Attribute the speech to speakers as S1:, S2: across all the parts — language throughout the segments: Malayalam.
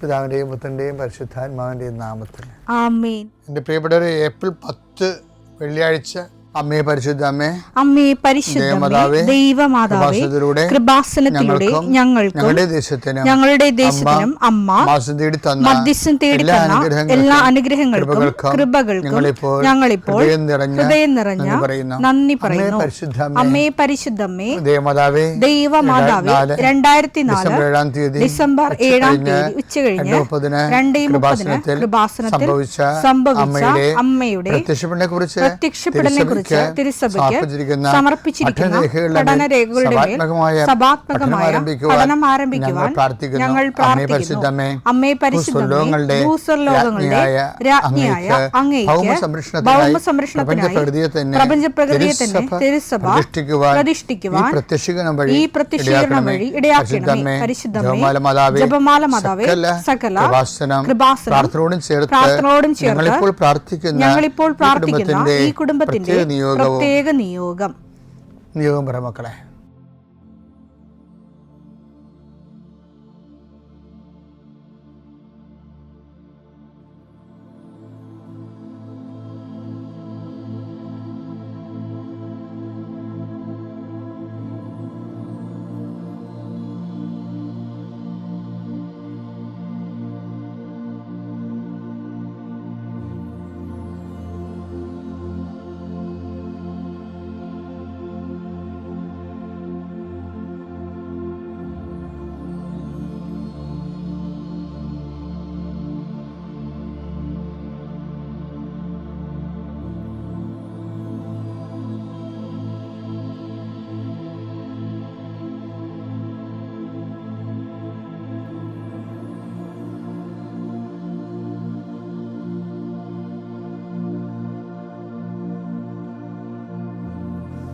S1: പിതാവിൻ്റെയും പുത്രൻ്റെയും പരിശുദ്ധാത്മാവിൻ്റെയും നാമത്തിൽ
S2: ആമേൻ.
S1: എൻ്റെ പ്രിയപ്പെട്ടവരെ, ഏപ്രിൽ 10 വെള്ളിയാഴ്ച, അമ്മേ പരിശുദ്ധ അമ്മേ,
S2: അമ്മേ പരിശുദ്ധമേ, ദൈവമാതാവേ, കൃപാസനത്തിലൂടെ ഞങ്ങൾക്കും ഞങ്ങളുടെ ദേശത്തിനും അമ്മ മധ്യസ്ഥം തേടി തന്ന എല്ലാ അനുഗ്രഹങ്ങൾക്കും കൃപകൾക്കും ഞങ്ങളിപ്പോൾ ഹൃദയം നിറഞ്ഞ നന്ദി പറയുന്നു. അമ്മേ പരിശുദ്ധമേ, ദൈവമാതാവേ, 2004 ഡിസംബർ 7 ഉച്ചകഴിഞ്ഞ് 2:30 കൃപാസനത്തിൽ സംഭവിച്ച അമ്മയുടെ പ്രത്യക്ഷപ്പെടലിനെ കുറിച്ച് തിരുസഭയ്ക്ക് സമർപ്പിച്ചിരിക്കുന്ന പഠനരേഖകളുടെ മേൽ സഭാത്മകമായ പഠനം ആരംഭിക്കുവാൻ ഞങ്ങൾ പ്രാർത്ഥിക്കുന്നു. അമ്മേ പരിശുദ്ധമേ, ഭൂസ്വർലോകങ്ങളുടെ രാജ്ഞിയായ അങ്ങേയ്ക്ക് ഭൗമസംരക്ഷണത്തിനായി പ്രപഞ്ചപ്രകൃതിയെ തന്നെ തിരുസഭ പ്രതിഷ്ഠിക്കുവാൻ ഈ പ്രത്യക്ഷീകരണം വഴി ഇടയാക്കണമേ. പരിശുദ്ധമേ, ജപമാല മാതാവേ, സകല കൃപാസനം പ്രാർത്ഥനയോടും ചേർത്ത് ഞങ്ങളിപ്പോൾ പ്രാർത്ഥിക്കുന്ന ഈ കുടുംബത്തിന്റെ പ്രത്യേക നിയോഗം
S1: പറ മക്കളെ.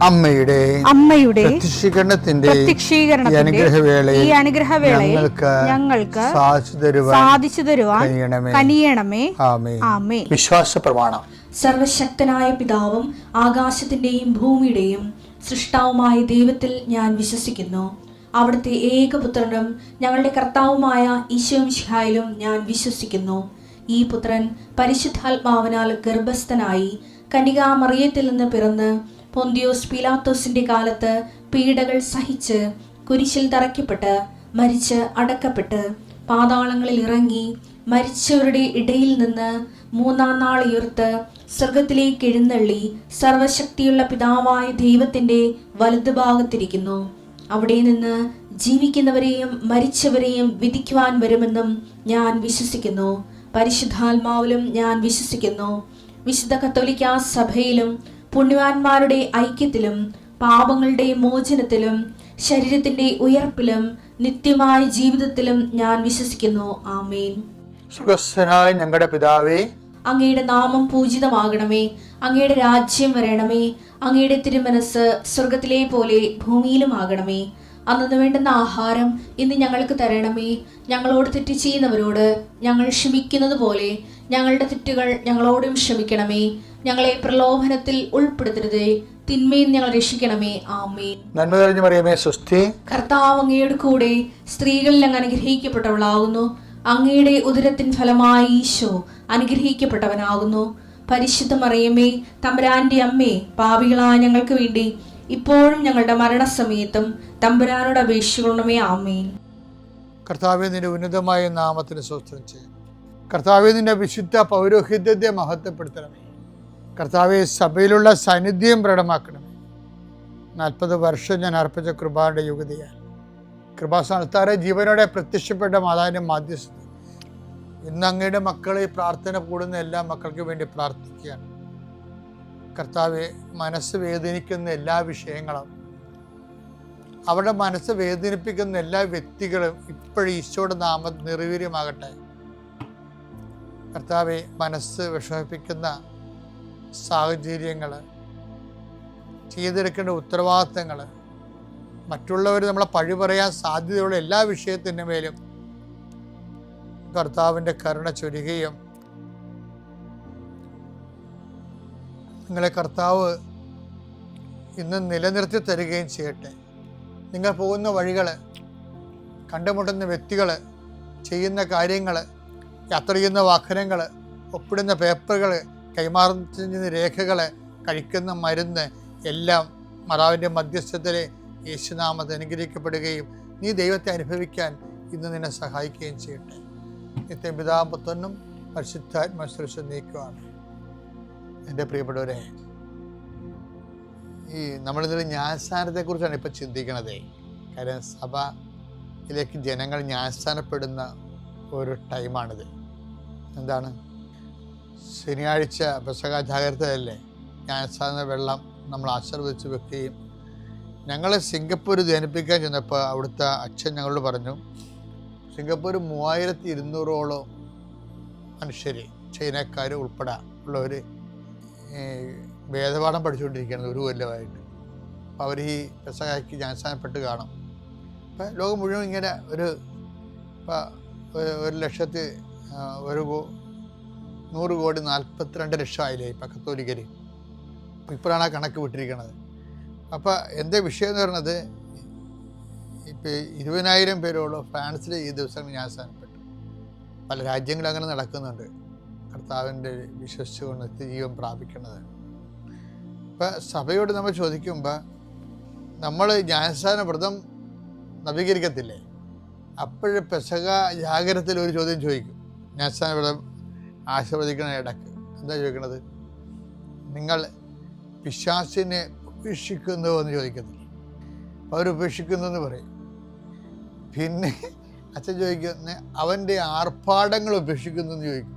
S2: അമ്മയുടെ പ്രത്യക്ഷീകരണത്തിന്റെ ഈ അനുഗ്രഹവേളയിൽ ഞങ്ങൾക്ക് സാധിച്ചു തരുവാൻ കനിയണമേ. ആമേൻ.
S1: വിശ്വാസ പ്രമാണം.
S3: സർവശക്തനായ പിതാവും ആകാശത്തിന്റെയും ഭൂമിയുടെയും സൃഷ്ടാവുമായ ദൈവത്തിൽ ഞാൻ വിശ്വസിക്കുന്നു. അവിടുത്തെ ഏകപുത്രനും ഞങ്ങളുടെ കർത്താവുമായ ഈശോ മിശിഹായിലും ഞാൻ വിശ്വസിക്കുന്നു. ഈ പുത്രൻ പരിശുദ്ധാത്മാവിനാൽ ഗർഭസ്ഥനായി കന്യകാമറിയത്തിൽ നിന്ന് പിറന്ന് പൊന്തിയോസ് പീലാത്തോസിന്റെ കാലത്ത് പീഡകൾ സഹിച്ച് കുരിശിൽ തറയ്ക്കപ്പെട്ട് മരിച്ച് അടക്കപ്പെട്ട് പാതാളങ്ങളിൽ ഇറങ്ങി മരിച്ചവരുടെ ഇടയിൽ നിന്ന് 3-ാം നാൾ ഉയർത്ത് സ്വർഗത്തിലേക്ക് എഴുന്നള്ളി സർവശക്തിയുള്ള പിതാവായ ദൈവത്തിന്റെ വലതുഭാഗത്തിരിക്കുന്നു. അവിടെ നിന്ന് ജീവിക്കുന്നവരെയും മരിച്ചവരെയും വിധിക്കുവാൻ വരുമെന്നും ഞാൻ വിശ്വസിക്കുന്നു. പരിശുദ്ധാത്മാവിലും ഞാൻ വിശ്വസിക്കുന്നു. വിശുദ്ധ കത്തോലിക്കാ സഭയിലും പുണ്യവാന്മാരുടെ ഐക്യത്തിലും പാപങ്ങളുടെ മോചനത്തിലും ശരീരത്തിന്റെ ഉയർപ്പിലും നിത്യമായ ജീവിതത്തിലും ഞാൻ വിശ്വസിക്കുന്നു. ആമേൻ.
S1: സുഖസ്ഥനായ ഞങ്ങളുടെ പിതാവേ,
S3: അങ്ങയുടെ നാമം പൂജിതമാകണമേ. അങ്ങയുടെ രാജ്യം വരണമേ. അങ്ങയുടെ തിരുമനസ് സ്വർഗത്തിലെ പോലെ ഭൂമിയിലും ആകണമേ. അന്നു വേണ്ടുന്ന ആഹാരം ഇന്ന് ഞങ്ങൾക്ക് തരണമേ. ഞങ്ങളോട് തെറ്റ് ചെയ്യുന്നവരോട് ഞങ്ങൾ ക്ഷമിക്കുന്നത് പോലെ ഞങ്ങളുടെ തെറ്റുകൾ ഞങ്ങളോടും ക്ഷമിക്കണമേ. ഞങ്ങളെ പ്രലോഭനത്തിൽ ഉൾപ്പെടുത്തരുതേ, തിന്മയിൽ ഞങ്ങൾ രക്ഷിക്കണമേ. ആമേൻ.
S1: നന്മ നിറഞ്ഞ മറിയമേ, സ്വസ്തി.
S3: കർത്താവ് അങ്ങയുടെ കൂടെ സ്ത്രീകളിൽ അങ്ങ് അനുഗ്രഹിക്കപ്പെട്ടവളാകുന്നു. അങ്ങയുടെ ഉദരത്തിൻ ഫലമായി ഈശോ അനുഗ്രഹിക്കപ്പെട്ടവനാകുന്നു. പരിശുദ്ധ മറിയമേ, തമ്പുരാന്റെ അമ്മേ, പാപികളായ ഞങ്ങൾക്ക് വേണ്ടി ഇപ്പോഴും ഞങ്ങളുടെ മരണസമയത്തും തമ്പുരാനോട് അപേക്ഷിക്കണമേ. ആമേൻ.
S1: കർത്താവേ, നിന്റെ ഉന്നതമായ നാമത്തിന് സ്തോത്രം ചെയ്യും. കർത്താവേ, നിന്റെ വിശുദ്ധ പൗരോഹിത്യത്തെ മഹത്വപ്പെടുത്തണമേ. കർത്താവെ, സഭയിലുള്ള സാന്നിധ്യം പ്രകടമാക്കണമേ. 40 വർഷം ഞാൻ അർപ്പിച്ച കൃപാന്റെ യുഗതിയാൽ കൃപാസ്ഥാനത്താറെ ജീവനോടെ പ്രത്യക്ഷപ്പെട്ട മാതാവിൻ്റെ മാധ്യസ്ഥ ഇന്ന് അങ്ങയുടെ മക്കളെ പ്രാർത്ഥന കൂടുന്ന എല്ലാ മക്കൾക്ക് വേണ്ടി പ്രാർത്ഥിക്കുകയാണ്. കർത്താവെ, മനസ്സ് വേദനിക്കുന്ന എല്ലാ വിഷയങ്ങളും, അവരുടെ മനസ്സ് വേദനിപ്പിക്കുന്ന എല്ലാ വ്യക്തികളും ഇപ്പോഴും ഈശോയുടെ നാമം നിർവീര്യമാകട്ടെ. കർത്താവെ, മനസ്സ് വിഷമിപ്പിക്കുന്ന സാഹചര്യങ്ങൾ, ചെയ്തെടുക്കേണ്ട ഉത്തരവാദിത്തങ്ങൾ, മറ്റുള്ളവർ നമ്മളെ പഴി പറയാൻ സാധ്യതയുള്ള എല്ലാ വിഷയത്തിൻ്റെ മേലും കർത്താവിൻ്റെ കരുണ ചൊരിയുകയും നിങ്ങളെ കർത്താവ് ഇന്ന് നിലനിർത്തി തരികയും ചെയ്യട്ടെ. നിങ്ങൾ പോകുന്ന വഴികൾ, കണ്ടുമുട്ടുന്ന വ്യക്തികൾ, ചെയ്യുന്ന കാര്യങ്ങൾ, യാത്ര ചെയ്യുന്ന വാഹനങ്ങൾ, ഒപ്പിടുന്ന പേപ്പറുകൾ, കൈമാറുന്ന രേഖകൾ, കഴിക്കുന്ന മരുന്ന് എല്ലാം മാതാവിൻ്റെ മധ്യസ്ഥത്തിൽ യേശുനാമത്തിൽ അനുഗ്രഹിക്കപ്പെടുകയും നീ ദൈവത്തെ അനുഭവിക്കാൻ ഇന്ന് നിന്നെ സഹായിക്കുകയും ചെയ്യട്ടെ. നിത്യം പിതാവും പുത്രനും പരിശുദ്ധാത്മാശ്രേഷ്ഠ നീക്കുവാണ്. എൻ്റെ പ്രിയപ്പെട്ടവരെ, ഈ നമ്മളിതിൽ ജ്ഞാനസ്ഥാനത്തെക്കുറിച്ചാണ് ഇപ്പം ചിന്തിക്കണത്. കാര്യം സഭയിലേക്ക് ജനങ്ങൾ ജ്ഞാനസ്ഥാനപ്പെടുന്ന ഒരു ടൈമാണിത്. എന്താണ്, ശനിയാഴ്ച പെസഹ ജാഗ്രതയല്ലേ, ജ്ഞാനസ്ഥാന വെള്ളം നമ്മൾ ആശീർവദിച്ച് വെക്കുകയും ഞങ്ങൾ സിംഗപ്പൂർ ധ്യാനിപ്പിക്കാൻ ചെന്നപ്പോൾ അവിടുത്തെ അച്ഛൻ ഞങ്ങളോട് പറഞ്ഞു, സിംഗപ്പൂർ 3200ഓളം മനുഷ്യർ, ചൈനക്കാർ ഉൾപ്പെടെ ഉള്ളവർ വേദപാഠം പഠിച്ചുകൊണ്ടിരിക്കുകയാണ് ഒരു കൊല്ലമായിട്ട്. അപ്പോൾ അവർ ഈ പെസഹയ്ക്ക് ജ്ഞാനസ്ഥാനപ്പെട്ട് കാണും. അപ്പം ലോകം മുഴുവൻ ഇങ്ങനെ ഒരു 1,142,42 ആയില്ലേ ഇപ്പം കത്തോലിക്കർ. ഇപ്പോഴാണ് ആ കണക്ക് വിട്ടിരിക്കുന്നത്. അപ്പോൾ എൻ്റെ വിഷയം എന്ന് പറയുന്നത്, ഇപ്പോൾ 20,000 പേരോളം ഫ്രാൻസിൽ ഈ ദിവസങ്ങൾ ജ്ഞാനസ്ഥാനപ്പെട്ടു. പല രാജ്യങ്ങളും അങ്ങനെ നടക്കുന്നുണ്ട്, കർത്താവിൻ്റെ വിശ്വസിച്ചുകൊണ്ട് നിത്യജീവൻ പ്രാപിക്കുന്നത്. ഇപ്പം സഭയോട് നമ്മൾ ചോദിക്കുമ്പോൾ, നമ്മൾ ജ്ഞാനസ്ഥാന വ്രതം നവീകരിക്കത്തില്ലേ, അപ്പോഴും പെസഹ ജാഗരത്തിൽ ഒരു ചോദ്യം ചോദിക്കും. ജ്ഞാനസ്ഥാന വ്രതം ആശീർവദിക്കണ ഇടക്ക് എന്താ ചോദിക്കണത്? നിങ്ങൾ പിശാചിനെ ഉപേക്ഷിക്കുന്നു എന്ന് ചോദിക്കത്തില്ല. അവർ ഉപേക്ഷിക്കുന്നു എന്ന് പറയും. പിന്നെ അച്ഛൻ ചോദിക്കുന്ന അവൻ്റെ ആർഭാടങ്ങൾ ഉപേക്ഷിക്കുന്നു എന്ന് ചോദിക്കും.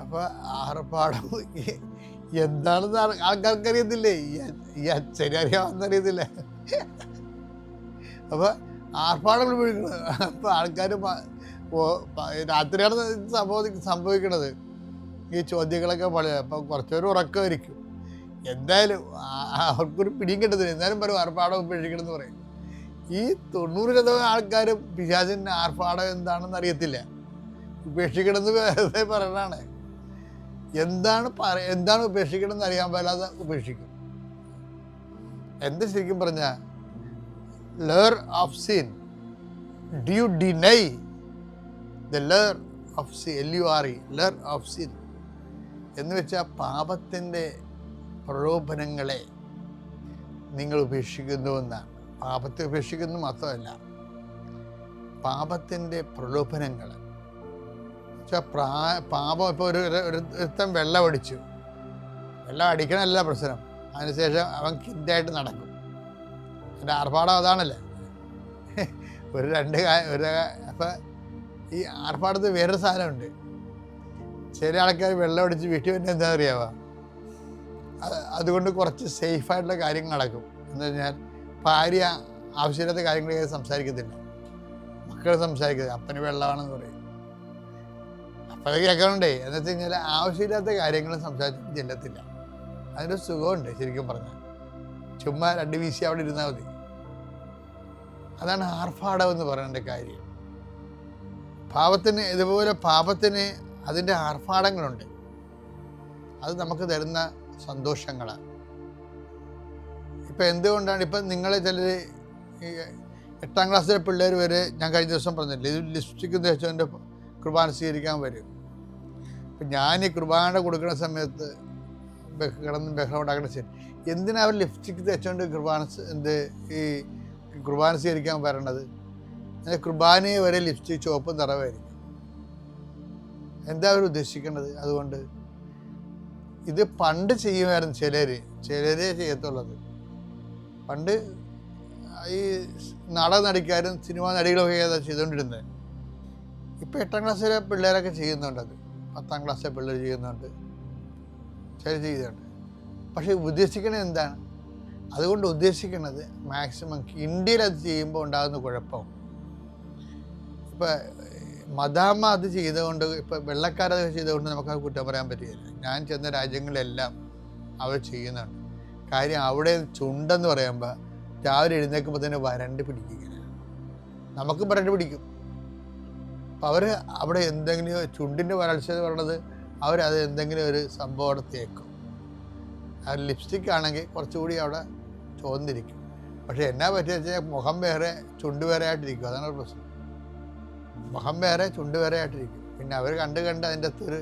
S1: അപ്പോൾ ആർഭാടം എന്താണെന്ന് ആൾക്കാർക്കറിയത്തില്ലേ? ഈ അച്ഛനെ അറിയാമെന്നറിയത്തില്ല. അപ്പോൾ ആർഭാടങ്ങൾ ഉപയോഗിക്കുന്നത്. അപ്പോൾ ആൾക്കാർ രാത്രിയാണ് സംഭവിക്കണത്. ഈ ചോദ്യങ്ങളൊക്കെ പറയാം. അപ്പം കുറച്ചൊരു ഉറക്കമായിരിക്കും. എന്തായാലും അവർക്കൊരു പിടിയും കിട്ടത്തില്ല. എന്തായാലും പറയും ആർഭാടം ഉപേക്ഷിക്കണമെന്ന് പറയും. ഈ 90% ആൾക്കാരും പിശാചിൻ്റെ ആർഭാടം എന്താണെന്ന് അറിയത്തില്ല. ഉപേക്ഷിക്കണമെന്ന് വെറുതെ പറയണതാണ്. എന്താണ് ഉപേക്ഷിക്കണമെന്ന് അറിയാൻ പാടില്ലാതെ ഉപേക്ഷിക്കും. എന്താ ശരിക്കും പറഞ്ഞാൽ lure of sin, do you deny the lure of sin, LURE, lure of sin എന്ന് വെച്ചാൽ പാപത്തിൻ്റെ പ്രലോഭനങ്ങളെ നിങ്ങൾ ഉപേക്ഷിക്കുന്നു എന്നാണ്. പാപത്തെ ഉപേക്ഷിക്കുന്നു മാത്രമല്ല, പാപത്തിൻ്റെ പ്രലോഭനങ്ങൾ വെച്ചാൽ പാപം. ഇപ്പോൾ ഒരുത്തൻ വെള്ളം അടിച്ചു, വെള്ളം അടിക്കണമല്ല പ്രശ്നം, അതിനുശേഷം അവൻ കിൻഡായിട്ട് നടക്കും. എൻ്റെ ആർഭാടം അതാണല്ലേ. അപ്പം ഈ ആർഭാടത്ത് വേറൊരു സാധനമുണ്ട്. ചില ആൾക്കാർ വെള്ളം അടിച്ച് വീട്ടിൽ വന്നെ എന്താ അറിയാവുക, അതുകൊണ്ട് കുറച്ച് സേഫായിട്ടുള്ള കാര്യങ്ങൾ നടക്കും. എന്ന് കഴിഞ്ഞാൽ ഭാര്യ ആവശ്യമില്ലാത്ത കാര്യങ്ങളൊക്കെ സംസാരിക്കത്തില്ല, മക്കൾ സംസാരിക്കത്തില്ല, അപ്പന് വെള്ളമാണെന്ന് പറയും. അപ്പം കേൾക്കണുണ്ടേ. എന്ന് വെച്ച് കഴിഞ്ഞാൽ ആവശ്യമില്ലാത്ത കാര്യങ്ങൾ സംസാരിച്ചിട്ട് ചെല്ലത്തില്ല. അതിൻ്റെ സുഖമുണ്ട് ശരിക്കും പറഞ്ഞാൽ. ചുമ്മാ 2 വീശി അവിടെ ഇരുന്നാൽ മതി. അതാണ് ആർഭാടം എന്ന് പറയുന്ന കാര്യം. പാപത്തിന് ഇതുപോലെ പാപത്തിന് അതിൻ്റെ ആർഭാടങ്ങളുണ്ട്. അത് നമുക്ക് തരുന്ന സന്തോഷങ്ങളാണ്. ഇപ്പം എന്തുകൊണ്ടാണ് ഇപ്പം നിങ്ങൾ ചിലർ 8ാം ക്ലാസ്സിലെ പിള്ളേർ വരെ, ഞാൻ കഴിഞ്ഞ ദിവസം പറഞ്ഞില്ലേ, ഇത് ലിപ്സ്റ്റിക്ക് തേച്ചവൻ്റെ കുർബാന സ്വീകരിക്കാൻ വരും. ഇപ്പം ഞാൻ ഈ കുർബാന കൊടുക്കുന്ന സമയത്ത് ബഹളം ഉണ്ടാക്കണ ശരി, എന്തിനാ അവർ ലിപ്സ്റ്റിക്ക് തേച്ചുകൊണ്ട് ഈ കുർബാന സ്വീകരിക്കാൻ വരണത്? കുർബാനയെ വരെ ലിപ്സ്റ്റിക് ചുവപ്പും നിറവായിരിക്കും. എന്താ അവർ ഉദ്ദേശിക്കുന്നത്? അതുകൊണ്ട് ഇത് പണ്ട് ചെയ്യുമായിരുന്നു ചിലരേ ചെയ്യത്തുള്ളത്. പണ്ട് ഈ നാടക നടിക്കാരും സിനിമാ നടികളൊക്കെ ചെയ്തുകൊണ്ടിരുന്നത്. ഇപ്പം 8ാം ക്ലാസ്സിലെ പിള്ളേരൊക്കെ ചെയ്യുന്നുണ്ട്, അത് 10ാം ക്ലാസ്സിലെ പിള്ളേർ ചെയ്യുന്നുണ്ട്, ചില ചെയ്യുന്നുണ്ട്. പക്ഷേ ഉദ്ദേശിക്കണത് എന്താണ്? അതുകൊണ്ട് ഉദ്ദേശിക്കുന്നത് മാക്സിമം ഇന്ത്യയിൽ അത് ചെയ്യുമ്പോൾ ഉണ്ടാകുന്ന കുഴപ്പം. ഇപ്പം മദാമ അത് ചെയ്തുകൊണ്ട്, ഇപ്പം വെള്ളക്കാരത് ചെയ്തുകൊണ്ട് നമുക്കത് കുറ്റം പറയാൻ പറ്റില്ല. ഞാൻ ചെന്ന രാജ്യങ്ങളിലെല്ലാം അവർ ചെയ്യുന്നുണ്ട്. കാര്യം അവിടെ ചുണ്ടെന്ന് പറയുമ്പോൾ രാവിലെ എഴുന്നേൽക്കുമ്പോൾ തന്നെ വരണ്ട് പിടിക്കുക, നമുക്കും വരണ്ട് പിടിക്കും. അപ്പം അവർ അവിടെ എന്തെങ്കിലും ചുണ്ടിൻ്റെ വരൾച്ച എന്ന് പറയുന്നത് അവരത് എന്തെങ്കിലും ഒരു സംഭവം അവിടെ തേക്കും. ആ ലിപ്സ്റ്റിക് ആണെങ്കിൽ കുറച്ചുകൂടി അവിടെ ചോന്നിരിക്കും. പക്ഷെ എന്നാ പറ്റിയ വെച്ചാൽ മുഖം വേറെ ചുണ്ട് വേറെ ആയിട്ടിരിക്കും. അതാണ് പ്രശ്നം. മുഖം വേറെ ചുണ്ട് വേറെ ആയിട്ടിരിക്കും. പിന്നെ അവർ കണ്ട് അതിൻ്റെ അകത്തൊരു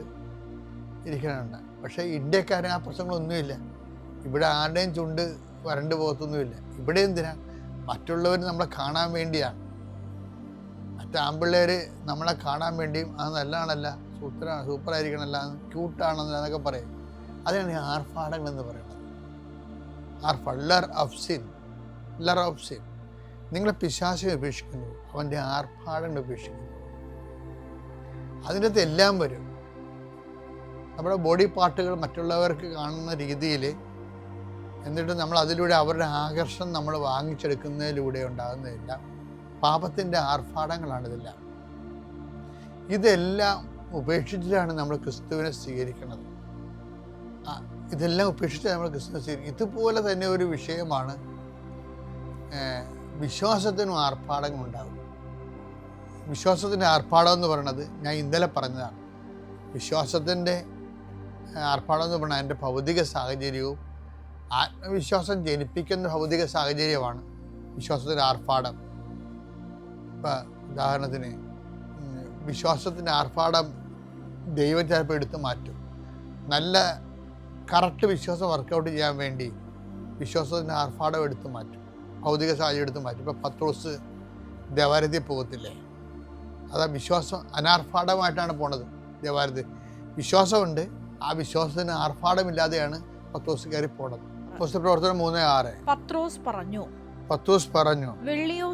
S1: ഇരിക്കണുണ്ട്. പക്ഷേ ഇന്ത്യക്കാരൻ ആ പ്രശ്നങ്ങളൊന്നുമില്ല. ഇവിടെ ആരുടെയും ചുണ്ട് വരണ്ട് പോകത്തൊന്നുമില്ല. ഇവിടെ എന്തിനാ? മറ്റുള്ളവർ നമ്മളെ കാണാൻ വേണ്ടിയാണ്. ആമ്പിള്ളേർ നമ്മളെ കാണാൻ വേണ്ടിയും അത് നല്ലതാണല്ല, സൂപ്പറായിരിക്കണമല്ല, ക്യൂട്ടാണെന്നല്ല എന്നൊക്കെ പറയും. അതാണ് ഈ ആർഭാടങ്ങളെന്ന് പറയുന്നത്. ലർ ഓഫ് സിൻ. നിങ്ങളെ പിശാചിനെ ഉപേക്ഷിക്കുന്നു, അവൻ്റെ ആർഭാടങ്ങൾ ഉപേക്ഷിക്കുന്നു. അതിൻ്റെ അകത്ത് എല്ലാം വരും. നമ്മുടെ ബോഡി പാർട്ടുകൾ മറ്റുള്ളവർക്ക് കാണുന്ന രീതിയിൽ, എന്നിട്ട് നമ്മൾ അതിലൂടെ അവരുടെ ആകർഷണം നമ്മൾ വാങ്ങിച്ചെടുക്കുന്നതിലൂടെ ഉണ്ടാകുന്നതെല്ലാം പാപത്തിൻ്റെ ആർഭാടങ്ങളാണിതെല്ലാം. ഇതെല്ലാം ഉപേക്ഷിച്ചിട്ടാണ് നമ്മൾ ക്രിസ്തുവിനെ സ്വീകരിക്കുന്നത്. ഇതെല്ലാം ഉപേക്ഷിച്ചാണ് നമ്മൾ ക്രിസ്തുവിനെ സ്വീകരിക്കുന്നത്. ഇതുപോലെ തന്നെ ഒരു വിഷയമാണ് വിശ്വാസത്തിനും ആർഭാടങ്ങളുണ്ടാകും. വിശ്വാസത്തിൻ്റെ ആർഭാടം എന്ന് പറയുന്നത് ഞാൻ ഇന്നലെ പറഞ്ഞതാണ്. വിശ്വാസത്തിൻ്റെ ആർഭാടം എന്ന് പറഞ്ഞാൽ എൻ്റെ ഭൗതിക സാഹചര്യവും ആത്മവിശ്വാസം ജനിപ്പിക്കുന്ന ഭൗതിക സാഹചര്യമാണ് വിശ്വാസത്തിൻ്റെ ആർഭാടം. ഇപ്പം ഉദാഹരണത്തിന് വിശ്വാസത്തിൻ്റെ ആർഭാടം ദൈവം ചിലപ്പോൾ എടുത്തു മാറ്റും. നല്ല കറക്റ്റ് വിശ്വാസം വർക്കൗട്ട് ചെയ്യാൻ വേണ്ടി വിശ്വാസത്തിൻ്റെ ആർഭാടം എടുത്തു മാറ്റും, ഭൗതിക സാഹചര്യം എടുത്തു മാറ്റും. ഇപ്പം പത്രോസ് ദേവാലയത്തിൽ പോകത്തില്ലേ? അതാ വിശ്വാസം അനാർഭാടമായിട്ടാണ് പോണത്. ദേവാലയത്തിൽ വിശ്വാസമുണ്ട്, ആ വിശ്വാസത്തിന് ആർഭാടമില്ലാതെയാണ് പത്രോസ് കയറി പോണത്. പ്രവർത്തനം 3:6. പത്രോസ് പറഞ്ഞു, വെള്ളിയോ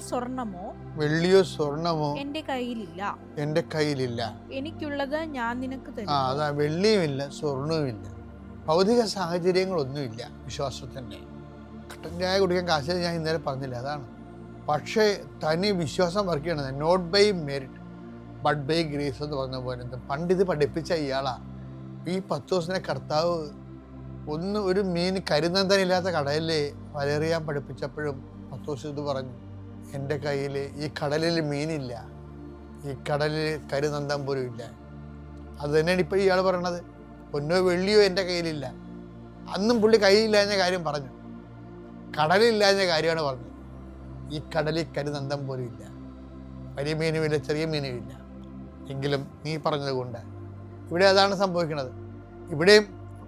S1: സ്വർണമോ എന്റെ കയ്യിലില്ല, എനിക്കുള്ളത് ഞാൻ നിനക്ക് തരും. അതാ, വെള്ളിയുമില്ല സ്വർണവുമില്ല, ഭൗതിക സാഹചര്യങ്ങളൊന്നുമില്ല വിശ്വാസത്തിൻ്റെ. കട്ടൻ ചായ കുടിക്കാൻ കാശ് ഞാൻ ഇന്നലെ പറഞ്ഞില്ല, അതാണ്. പക്ഷേ തനി വിശ്വാസം വർക്ക് ചെയ്യണത് not by merit but by grace എന്ന് പറഞ്ഞ പോലെ. പണ്ടിത് പഠിപ്പിച്ച ഇയാളാ ഈ പത്രോസിനെ കർത്താവ് ഒരു മീൻ കരുനന്തനില്ലാത്ത കടലിൽ വലറിയാൻ പഠിപ്പിച്ചപ്പോഴും പത്രോസ് ഇത് പറഞ്ഞു, എൻ്റെ കയ്യിൽ ഈ കടലിൽ മീനില്ല, ഈ കടലിൽ കരുനന്തം പോലും ഇല്ല. അത് തന്നെയാണ് ഇപ്പോൾ ഇയാൾ പറയണത്. പൊന്നോ വെള്ളിയോ എൻ്റെ കയ്യിലില്ല. അന്നും പുള്ളി കയ്യിലില്ലാഞ്ഞ കാര്യം പറഞ്ഞു, കടലില്ലാഞ്ഞ കാര്യമാണ് പറഞ്ഞത്. ഈ കടലിൽ കരുനന്തം പോലും ഇല്ല, വലിയ മീനുമില്ല, ചെറിയ മീനുമില്ല. എങ്കിലും നീ പറഞ്ഞത് കൊണ്ട് ഇവിടെ അതാണ് സംഭവിക്കുന്നത്. ഇവിടെയും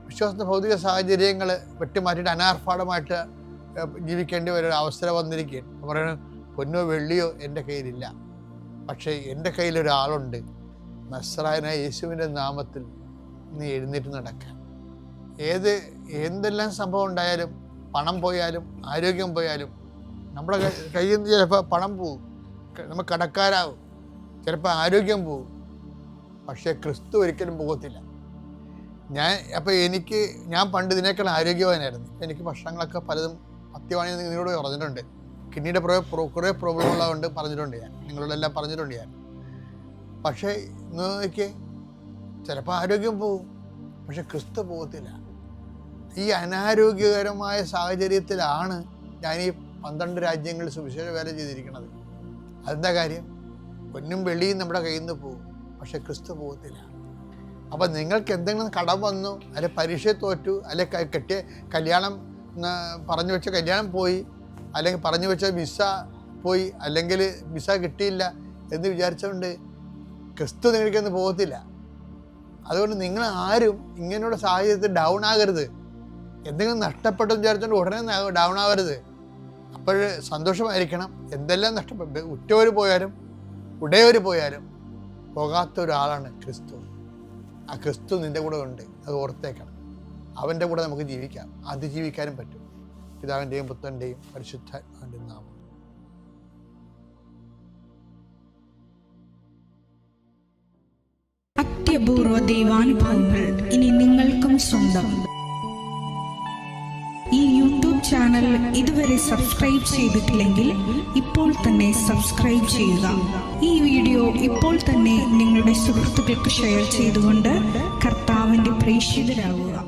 S1: വിശ്വാസത്തെ ഭൗതിക സാഹചര്യങ്ങൾ വെട്ടിമാറ്റിയിട്ട് അനാർഭാടമായിട്ട് ജീവിക്കേണ്ടി ഒരു അവസരം വന്നിരിക്കുകയാണ്. പറയുന്നത് പൊന്നോ വെള്ളിയോ എൻ്റെ കയ്യിലില്ല, പക്ഷേ എൻ്റെ കയ്യിലൊരാളുണ്ട്, നസ്രായനായ യേശുവിൻ്റെ നാമത്തിൽ നീ എഴുന്നേറ്റ് നടക്കുക. എന്തെല്ലാം സംഭവം ഉണ്ടായാലും, പണം പോയാലും ആരോഗ്യം പോയാലും, നമ്മുടെ കയ്യിൽ നിന്ന് ചിലപ്പോൾ പണം പോവും, നമ്മൾ കടക്കാരാവും, ചിലപ്പോൾ ആരോഗ്യം പോവും, പക്ഷേ ക്രിസ്തു ഒരിക്കലും പോകത്തില്ല. ഞാൻ പണ്ട് ഇതിനേക്കാൾ ആരോഗ്യവാനായിരുന്നു. എനിക്ക് ഭക്ഷണങ്ങളൊക്കെ പലതും അത്യവാണി നിങ്ങളോട് പറഞ്ഞിട്ടുണ്ട്. കിഡ്നിയുടെ കുറേ പ്രോബ്ലം ഉള്ളതുകൊണ്ട് പറഞ്ഞിട്ടുണ്ട്, നിങ്ങളോടെല്ലാം പറഞ്ഞിട്ടുണ്ട് ഞാൻ. പക്ഷേ നോക്കിയേ, ചിലപ്പോൾ ആരോഗ്യം പോവും, പക്ഷെ ക്രിസ്തു പോകത്തില്ല. ഈ അനാരോഗ്യകരമായ സാഹചര്യത്തിലാണ് ഞാൻ ഈ 12 രാജ്യങ്ങളിൽ സുവിശേഷ വേല ചെയ്തിരിക്കുന്നത്. അതെന്താ കാര്യം? പൊന്നും വെള്ളിയും നമ്മുടെ കയ്യിൽ നിന്ന് പോകും, പക്ഷെ ക്രിസ്തു പോകത്തില്ല. അപ്പം നിങ്ങൾക്ക് എന്തെങ്കിലും കടം വന്നു, അല്ലെ പരീക്ഷ തോറ്റു, അല്ലെ കെട്ടിയ കല്യാണം പറഞ്ഞു വെച്ച കല്യാണം പോയി, അല്ലെങ്കിൽ പറഞ്ഞു വെച്ച വിസ പോയി, അല്ലെങ്കിൽ വിസ കിട്ടിയില്ല എന്ന് വിചാരിച്ചുകൊണ്ട് ക്രിസ്തു നിങ്ങൾക്കൊന്നും പോകത്തില്ല. അതുകൊണ്ട് നിങ്ങൾ ആരും ഇങ്ങനെയുള്ള സാഹചര്യത്തിൽ ഡൗൺ ആകരുത്. എന്തെങ്കിലും നഷ്ടപ്പെട്ടെന്ന് വിചാരിച്ചുകൊണ്ട് ഉടനെ ഡൗൺ ആവരുത്. അപ്പോൾ സന്തോഷമായിരിക്കണം. എന്തെല്ലാം നഷ്ടപ്പെട്ടു, ഉറ്റവർ പോയാലും ഉടയവർ പോയാലും പോകാത്ത ഒരാളാണ് ക്രിസ്തു. ആ ക്രിസ്തു നിൻ്റെ കൂടെ ഉണ്ട്, അത് ഓർത്തേക്കണം. അവൻ്റെ കൂടെ നമുക്ക് ജീവിക്കാം, അതിജീവിക്കാനും പറ്റും. പിതാവിൻ്റെയും പുത്രൻ്റെയും പരിശുദ്ധാത്മാവിൻ്റെയും നാമം.
S2: അത്യപൂർവ ദൈവാനുഭവങ്ങൾ ഇനി നിങ്ങൾക്കും സ്വന്തം. ഈ യൂട്യൂബ് ചാനൽ ഇതുവരെ സബ്സ്ക്രൈബ് ചെയ്തിട്ടില്ലെങ്കിൽ ഇപ്പോൾ തന്നെ സബ്സ്ക്രൈബ് ചെയ്യുക. ഈ വീഡിയോ ഇപ്പോൾ തന്നെ നിങ്ങളുടെ സുഹൃത്തുക്കൾക്ക് ഷെയർ ചെയ്തുകൊണ്ട് കർത്താവിൻ്റെ പ്രേക്ഷിതരാകുക.